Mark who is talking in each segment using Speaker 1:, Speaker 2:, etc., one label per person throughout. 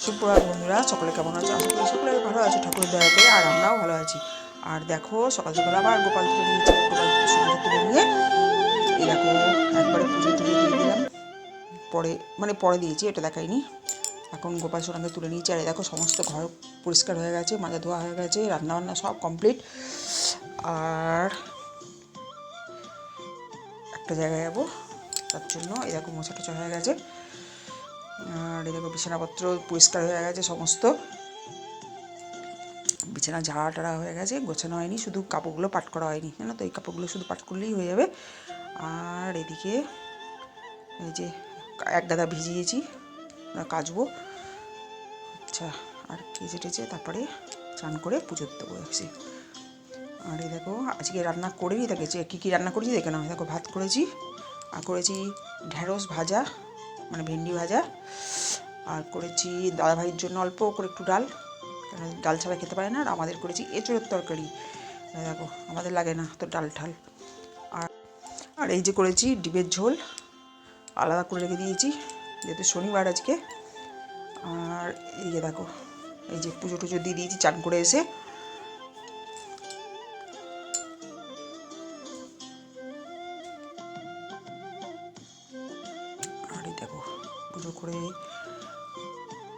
Speaker 1: সুপ্রভাত বন্ধুরা, সকলে কেমন আছে? আশা করি সকলে ভালো আছে ঠাকুরের দয়াতে, আর আমরাও ভালো আছি। আর দেখো, সকাল সকাল আবার গোপাল তুলে নিয়েছি। গোপাল সোনাকে তুলে নিয়ে এই দেখো একবারে পুজো টুজো দিয়ে দিলাম। পরে দিয়েছি, এটা দেখাইনি। এখন গোপাল সোনাকে তুলে নিয়েছি। আর এই দেখো সমস্ত ঘর পরিষ্কার হয়ে গেছে, মাজা ধোয়া হয়ে গেছে, রান্নাবান্না সব কমপ্লিট। আর একটা জায়গায় যাবো, তার জন্য এই দেখো মোছা টোছা হয়ে গেছে। আর এই দেখো বিছানাপত্র পরিষ্কার হয়ে গেছে সমস্ত। বিছানা ঝাড়া টাড়া হয়ে গেছে, গোছানো হয়নি, শুধু কাপড়গুলো পাট করা হয়নি, জানো তো? এই কাপড়গুলো শুধু পাট করলেই হয়ে যাবে। আর এদিকে এই যে এক গাদা ভিজিয়েছি, কাচবো। আচ্ছা, আর কেচে টেচে তারপরে চান করে পুজো দেবো এসে। আর এই দেখো আজকে রান্না করেই দেখেছি, কী কী রান্না করেছি দেখে নাও। দেখো ভাত করেছি, আর করেছি ঢ্যাঁড়স ভাজা, মানে ভেন্ডি ভাজা। আর করেছি দাদাভাইয়ের জন্য অল্প করে একটু ডাল, কেন ডাল ছাড়া খেতে পারে না। আর আমাদের করেছি এঁচোড়ের তরকারি। দেখো আমাদের লাগে না তো ডাল ঠাল। আর আর এই যে করেছি ডিমের ঝোল, আলাদা করে রেখে দিয়েছি যেহেতু শনিবার আজকে। আর এই যে দেখো, এই যে পুজো টুজো দিয়ে দিয়েছি চান করে এসে। আর এই দেখো পুজো করে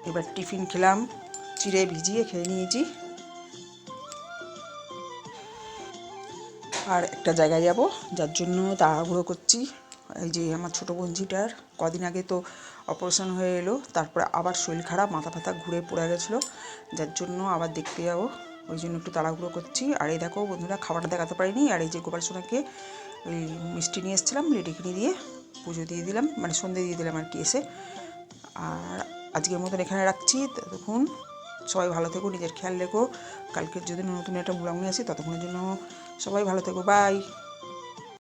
Speaker 1: এবার টিফিন খেলাম, চিড়ে ভিজিয়ে খেয়ে নিয়েছি। আর একটা জায়গায় যাব, যার জন্য তাড়াহুড়ো করছি। এই যে আমার ছোটো বোনঝিটার কদিন আগে তো অপারেশন হয়ে এলো, তারপরে আবার শরীর খারাপ, মাথা ফাথা ঘুরে পড়ে গেছিলো, যার জন্য আবার দেখতে যাবো, ওই জন্য একটু তাড়াহুড়ো করছি। আর এই দেখো বন্ধুরা, খাবারটা দেখাতে পারিনি। আর এই যে গোপাল সোনাকে ওই মিষ্টি নিয়ে এসেছিলাম, লেডিকিনি দিয়ে পুজো দিয়ে দিলাম, মানে সন্ধে দিয়ে দিলাম আর কি এসে। আর আজকের মতন এখানে রাখছি। ততক্ষণ সবাই ভালো থেকো, নিজের খেয়াল রেখো। কালকের যদি নতুন একটা ব্লগ নিয়ে আসি, ততক্ষণের জন্য সবাই ভালো থেকো, বাই।